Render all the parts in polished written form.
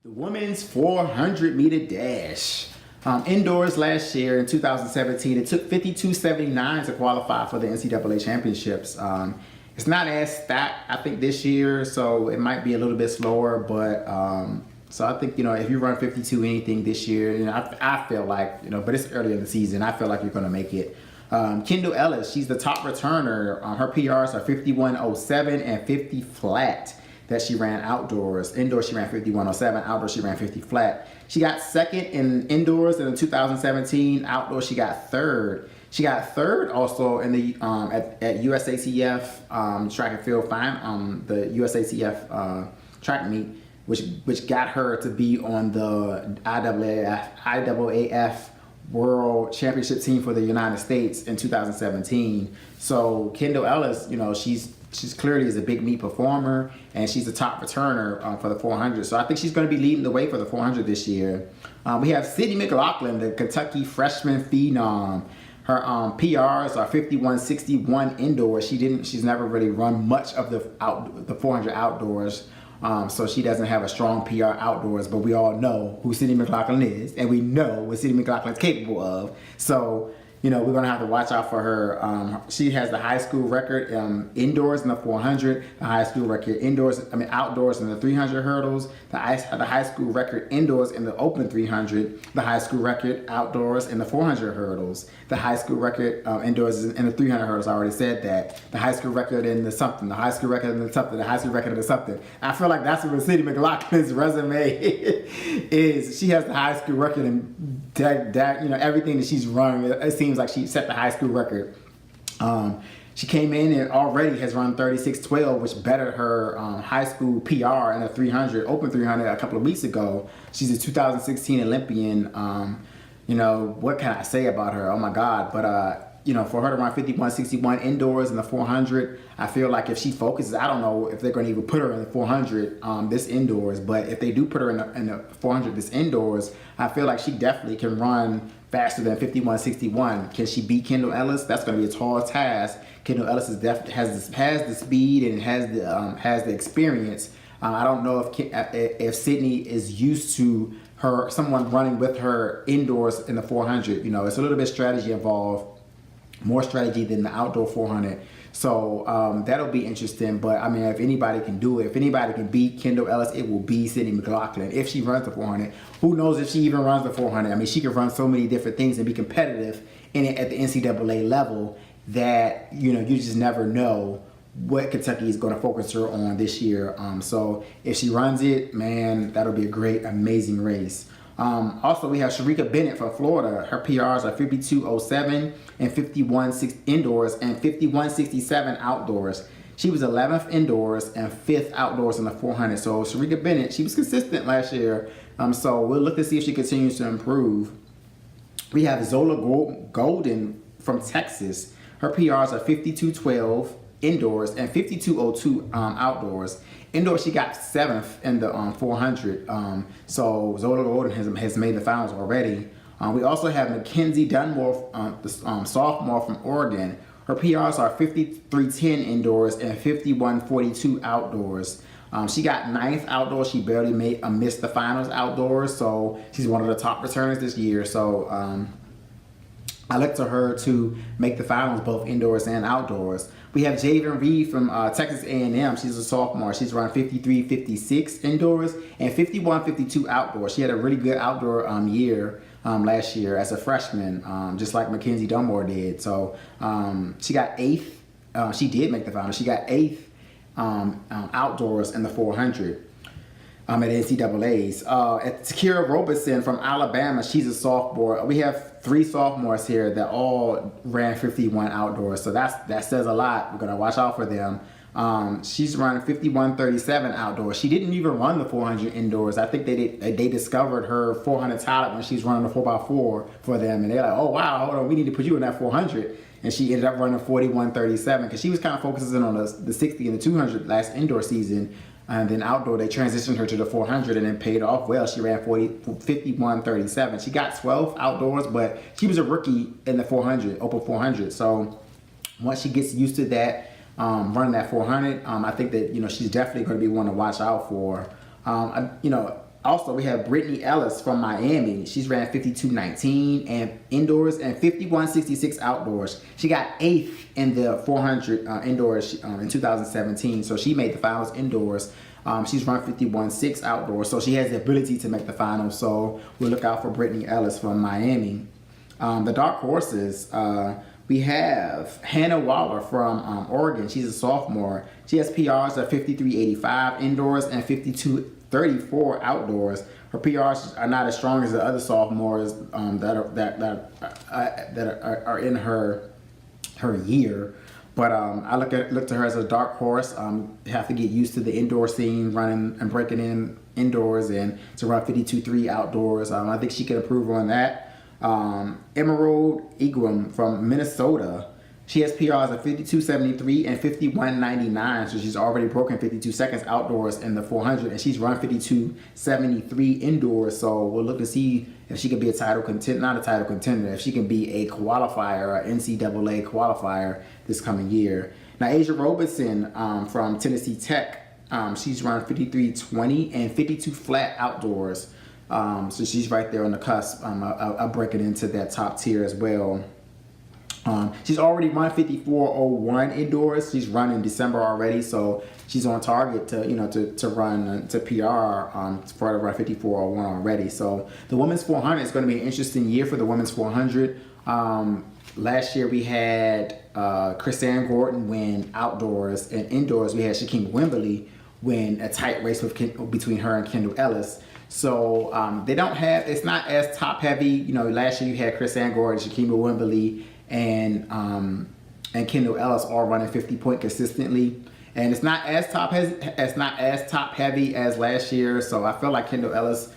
The women's 400-meter dash. Indoors last year in 2017, it took 52.79 to qualify for the NCAA Championships. It's not as stacked, I think, this year, so it might be a little bit slower, but so I think, if you run 52 anything this year, I feel like, but it's early in the season, I feel like you're going to make it. Kendal Ellis, she's the top returner. Her PRs are 51.07 and 50 flat that she ran outdoors. Indoors, she ran 51.07. Outdoors, she ran 50 flat. She got second in indoors in 2017. Outdoors, she got third. She got third also in the at USACF track and field the USACF track meet, which got her to be on the IAAF World Championship team for the United States in 2017. So Kendal Ellis, she's clearly is a big meet performer, and she's a top returner for the 400. So I think she's going to be leading the way for the 400 this year. We have Mclaughlin, the Kentucky freshman phenom. Her PRs are 51.61 indoors. She's never really run much of the 400 outdoors. So she doesn't have a strong PR outdoors, but we all know who Mclaughlin is, and we know what Mclaughlin is capable of. So, we're going to have to watch out for her. She has the high school record indoors in the 400, the high school record outdoors in the 300 hurdles, the high school record indoors in the open 300, the high school record outdoors in the 400 hurdles, the high school record indoors in the 300 hurdles. I already said that. The high school record in the something, the high school record in the something, the high school record in the something. I feel like that's what Mclaughlin's resume is. She has the high school record in everything that she's run. It seems like she set the high school record. She came in and already has run 36.12, which bettered her high school PR in the 300, open 300 a couple of weeks ago. She's a 2016 Olympian. What can I say about her? Oh my God. But, for her to run 51.61 indoors in the 400, I feel like if she focuses, I don't know if they're going to even put her in the 400 this indoors, but if they do put her in the 400 this indoors, I feel like she definitely can run faster than 51.61. Can she beat Kendal Ellis? That's going to be a tall task. Kendal Ellis has the speed and has the experience. I don't know if Sydney is used to someone running with her indoors in the 400. It's a little bit strategy involved, more strategy than the outdoor 400. So that'll be interesting. But if anybody can do it, if anybody can beat Kendal Ellis, it will be Mclaughlin. If she runs the 400, who knows if she even runs the 400? She can run so many different things and be competitive in it at the NCAA level that you just never know what Kentucky is going to focus her on this year. So if she runs it, man, that'll be a great, amazing race. Also, we have Sharikka Bennet from Florida. Her PRs are 52.07 and 51.6 indoors and 51.67 outdoors. She was 11th indoors and 5th outdoors in the 400. So Sharikka Bennet, she was consistent last year. So we'll look to see if she continues to improve. We have Zola Golden from Texas. Her PRs are 52.12 indoors and 52.02 outdoors. Indoors, she got 7th in the 400. So Zola Golden has made the finals already. We also have McKenzie Dunmore, the sophomore from Oregon. Her PRs are 53.10 indoors and 51.42 outdoors. She got 9th outdoors. She barely missed the finals outdoors. So she's one of the top returners this year. So I look to her to make the finals both indoors and outdoors. We have Javein Reed from Texas A&M. She's a sophomore. She's run 53.56 indoors and 51.52 outdoors. She had a really good outdoor year last year as a freshman, just like McKenzie Dunmore did. So she got 8th. She did make the finals. She got 8th outdoors in the 400. At NCAA's. Takira Robertson from Alabama, she's a sophomore. We have 3 sophomores here that all ran 51 outdoors, so that says a lot. We're gonna watch out for them. She's running 51.37 outdoors. She didn't even run the 400 indoors. I think they discovered her 400 talent when she's running the 4x4 for them, and they're like, oh wow, hold on, we need to put you in that 400. And she ended up running 41.37 because she was kind of focusing on the 60 and the 200 last indoor season. And then outdoor, they transitioned her to the 400 and then paid off well. She ran 51.37. She got 12th outdoors, but she was a rookie in the 400, open 400. So once she gets used to that, running that 400, I think that, she's definitely going to be one to watch out for. Also, we have Brittany Ellis from Miami. She's ran 52.19 and indoors and 51.66 outdoors. She got 8th in the 400 indoors in 2017, so she made the finals indoors. She's run 51.6 outdoors, so she has the ability to make the finals. So we'll look out for Brittany Ellis from Miami. The dark horses, we have Hannah Waller from Oregon. She's a sophomore. She has PRs of 53.85 indoors and 52.34 outdoors. Her PRs are not as strong as the other sophomores that are in her year. But I look to her as a dark horse. Have to get used to the indoor scene, running and breaking in indoors, and to run 52.3 outdoors. I think she can improve on that. Emerald Ingram from Minnesota. She has PRs of 52.73 and 51.99, so she's already broken 52 seconds outdoors in the 400, and she's run 52.73 indoors. So we'll look to see if she can be a title contender, not a title contender, if she can be a qualifier, an NCAA qualifier this coming year. Now, Asia Robertson from Tennessee Tech, she's run 53.20 and 52 flat outdoors. So she's right there on the cusp of breaking into that top tier as well. She's already run 54.01 indoors. She's run in December already, so she's on target to run to PR for the run 54.01 already. So the women's 400 is going to be an interesting year for the women's 400. Last year we had Chris-Ann Gordon win outdoors, and indoors we had Shakima Wimberly win a tight race between her and Kendal Ellis. So they don't have, it's not as top heavy. Last year you had Chris-Ann Gordon, Shakima Wimberly, and Kendal Ellis all running 50-point consistently, and it's not as top heavy as last year. So I feel like Kendal Ellis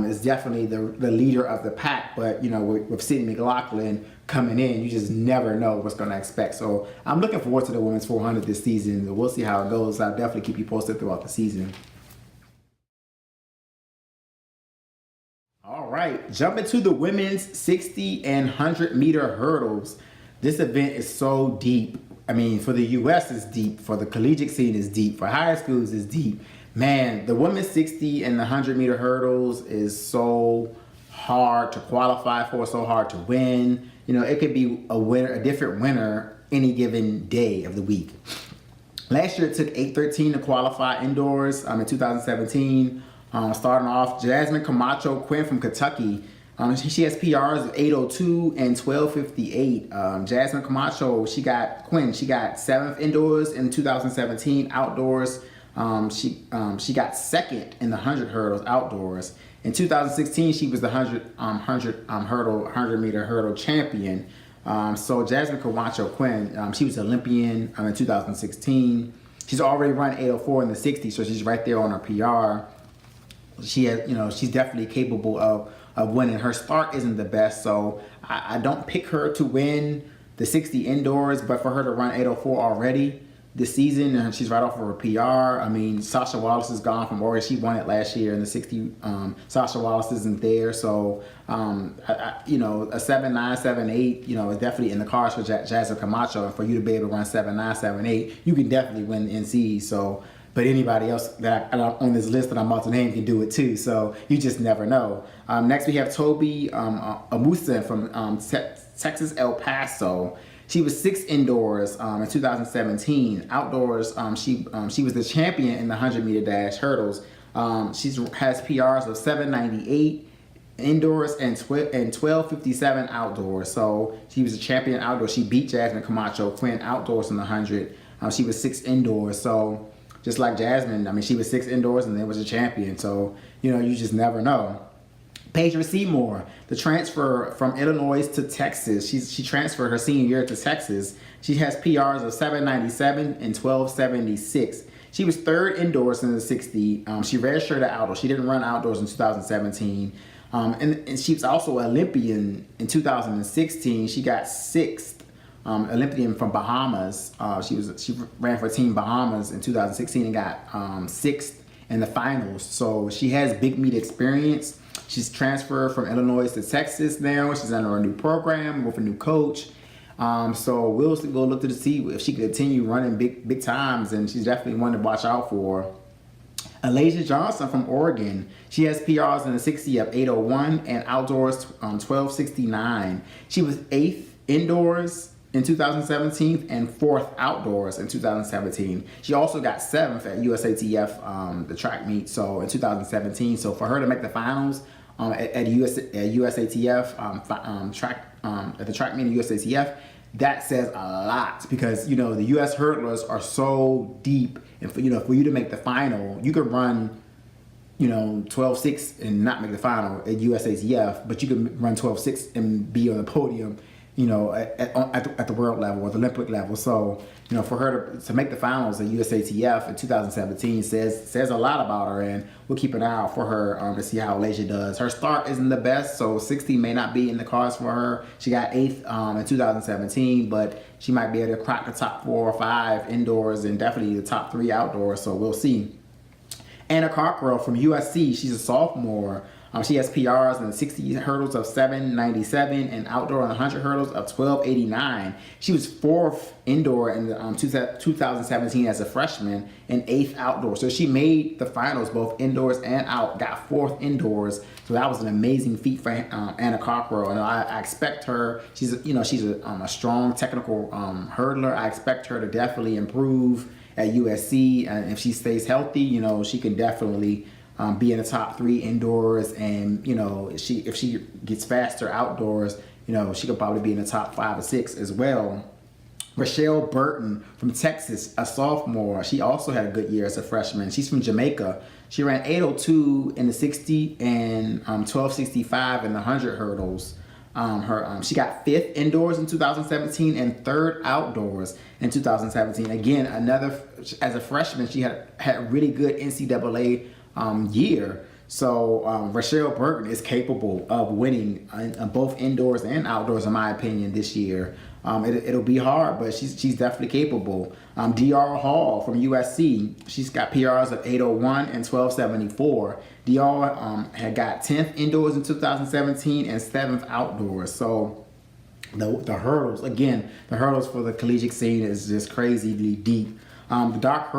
is definitely the leader of the pack. But with Sydney McLaughlin coming in, you just never know what's going to expect. So I'm looking forward to the women's 400 this season. We'll see how it goes. I'll definitely keep you posted throughout the season. All right, jumping to the women's 60 and 100 meter hurdles. This event is so deep. I mean, for the U.S. it's deep. For the collegiate scene it's deep. For high schools it's deep. Man, the women's 60 and the 100 meter hurdles is so hard to qualify for, so hard to win. It could be a different winner any given day of the week. Last year it took 8:13 to qualify indoors in 2017. Starting off, Jasmine Camacho-Quinn from Kentucky. She has PRs of 8:02 and 12:58. Jasmine Camacho, she got 7th indoors in 2017 outdoors. She got 2nd in the 100 hurdles outdoors. In 2016, she was the 100 meter hurdle champion. So Jasmine Camacho-Quinn, she was Olympian in 2016. She's already run 8:04 in the 60, so she's right there on her PR. She has, she's definitely capable of winning. Her start isn't the best, so I don't pick her to win the 60 indoors, but for her to run 8:04 already this season, and she's right off of her PR. I mean, Sasha Wallace is gone from Oregon. She won it last year in the 60. Sasha Wallace isn't there, so a 7.9, 7.8, is definitely in the cards for Jasmine Camacho. And for you to be able to run 7.9, 7.8, you can definitely win the NC. So. But anybody else that on this list that I'm about to name can do it too. So you just never know. Next we have Tobi Amusan from Texas El Paso. She was 6th indoors in 2017. Outdoors, she was the champion in the 100 meter dash hurdles. She has PRs of 7.98 indoors and 12.57 outdoors. So she was a champion outdoors. She beat Jasmine Camacho-Quinn outdoors in the 100. She was 6th indoors. So just like Jasmine, I mean, she was 6th indoors and then was a champion. So, you just never know. Pedra Seymour, the transfer from Illinois to Texas. She transferred her senior year to Texas. She has PRs of 7.97 and 12.76. She was 3rd indoors in the 60. She redshirted outdoors. She didn't run outdoors in 2017. And she was also Olympian in 2016. She got 6th. Olympian from Bahamas. She ran for Team Bahamas in 2016 and got 6th in the finals. So she has big meet experience. She's transferred from Illinois to Texas now. She's under a new program with a new coach. So we'll look to see if she can continue running big times, and she's definitely one to watch out for. Alaysha Johnson from Oregon. She has PRs in the 60 of 8:01 and outdoors 12:69. She was 8th indoors in 2017 and 4th outdoors in 2017. She also got 7th at USATF, the track meet, so in 2017. So for her to make the finals at USATF at the track meet at USATF, that says a lot, because the U.S. hurdlers are so deep, and for you to make the final, you could run 12.6 and not make the final at USATF, but you could run 12.6 and be on the podium at the world level or the Olympic level. So, for her to make the finals at USATF in 2017 says a lot about her, and we'll keep an eye out for her to see how Alaysha does. Her start isn't the best, so 60 may not be in the cards for her. She got 8th in 2017, but she might be able to crack the top 4 or 5 indoors and definitely the top 3 outdoors, so we'll see. Anna Cockrell from USC, she's a sophomore. She has PRs in the 60 hurdles of 7:97 and outdoor on the 100 hurdles of 12:89. She was 4th indoor in the 2017 as a freshman and 8th outdoor. So she made the finals both indoors and out, got 4th indoors. So that was an amazing feat for Anna Cockrell. And I expect her, she's a strong technical hurdler. I expect her to definitely improve at USC. And if she stays healthy, she can definitely be in the top 3 indoors, and if she gets faster outdoors, she could probably be in the top 5 or 6 as well. Rushell Burton from Texas, a sophomore. She also had a good year as a freshman. She's from Jamaica. She ran 8:02 in the 60 and 12:65 in the 100 hurdles. She got 5th indoors in 2017 and 3rd outdoors in 2017. Again, as a freshman, she had really good NCAA year. So Rushell Burton is capable of winning both indoors and outdoors, in my opinion, this year. It'll be hard, but she's definitely capable. Dior Hall from USC, she's got PRs of 8:01 and 12:74. Dior had got 10th indoors in 2017 and 7th outdoors. So the hurdles, again, the hurdles for the collegiate scene is just crazily deep. The dark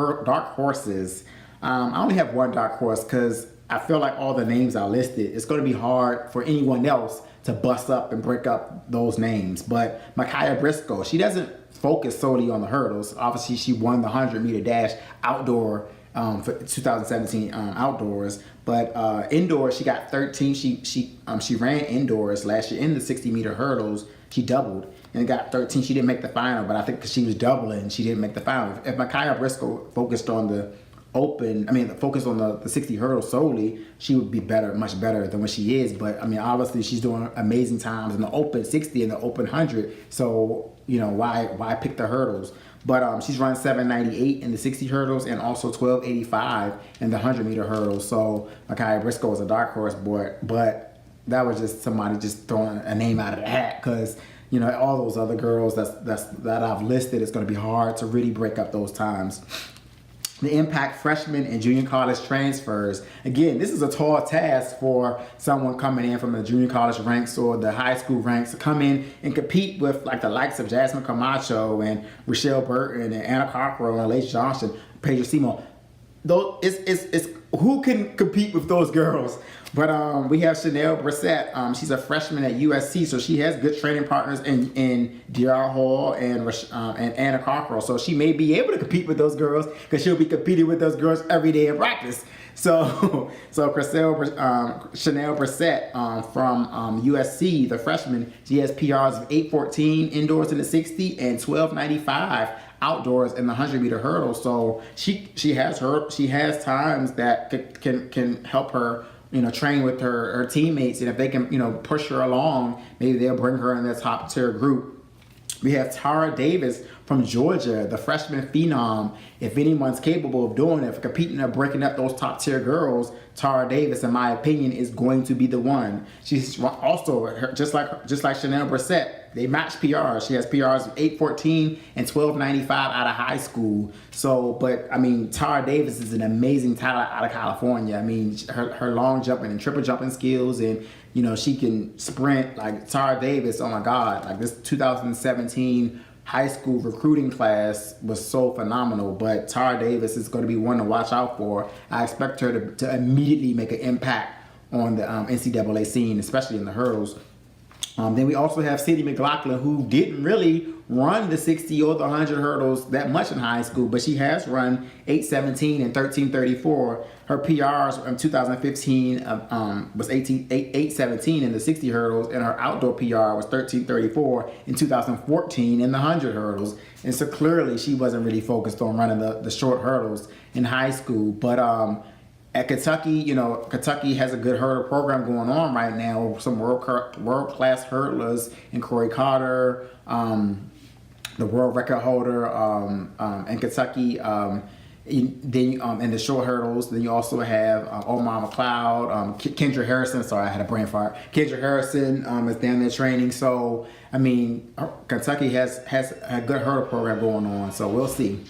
horses. I only have one dark horse because I feel like all the names I listed, it's going to be hard for anyone else to bust up and break up those names. But Micaiah Briscoe, she doesn't focus solely on the hurdles. Obviously, she won the 100-meter dash outdoor for 2017 outdoors. But indoors, she got 13. She ran indoors last year in the 60-meter hurdles. She doubled and got 13. She didn't make the final, but I think because she was doubling, she didn't make the final. If Micaiah Briscoe focused on the focus on the 60 hurdles solely, she would be much better than what she is. But obviously she's doing amazing times in the open 60 and the open 100. So why pick the hurdles? But she's run 7:98 in the 60 hurdles and also 12:85 in the 100-meter hurdles. So Micaiah Briscoe is a dark horse, but that was just somebody just throwing a name out of the hat, because all those other girls that I've listed, it's going to be hard to really break up those times. The impact freshman and junior college transfers. Again, this is a tall task for someone coming in from the junior college ranks or the high school ranks to come in and compete with like the likes of Jasmine Camacho and Rushell Burton and Anna Cockrell and Alaysha Johnson, Pedra Seymour. Though it's who can compete with those girls? But we have Chanel Brissett. She's a freshman at USC, so she has good training partners in Dior Hall and Anna Cockrell. So she may be able to compete with those girls because she'll be competing with those girls every day in practice. So Chanel Brissett from USC, the freshman, she has PRs of 8:14 indoors in the 60 and 12:95 outdoors in the 100-meter hurdle. So she has times that can help her train with her teammates, and if they can push her along, maybe they'll bring her in their top tier group. We have Tara Davis from Georgia, the freshman phenom. If anyone's capable of doing it, for competing and breaking up those top tier girls, Tara Davis, in my opinion, is going to be the one. She's also just like Chanel Brissett. They match PRs. She has PRs of 8:14 and 12:95 out of high school. So, but Tara Davis is an amazing talent out of California. Her long jumping and triple jumping skills, and she can sprint like Tara Davis. Oh my God! Like this 2017 high school recruiting class was so phenomenal. But Tara Davis is going to be one to watch out for. I expect her to immediately make an impact on the NCAA scene, especially in the hurdles. Then we also have Sadie McLaughlin, who didn't really run the 60 or the 100 hurdles that much in high school, but she has run 8:17 and 13:34. Her PRs in 2015 was 8:17 in the 60 hurdles, and her outdoor PR was 13:34 in 2014 in the 100 hurdles. And so clearly she wasn't really focused on running the short hurdles in high school. But at Kentucky, Kentucky has a good hurdle program going on right now. Some world-class hurdlers in Corey Carter, the world record holder in Kentucky. Then in the short hurdles, then you also have Omar McLeod, Kendra Harrison. Sorry, I had a brain fart. Kendra Harrison is down there training. So I mean, Kentucky has a good hurdle program going on. So we'll see.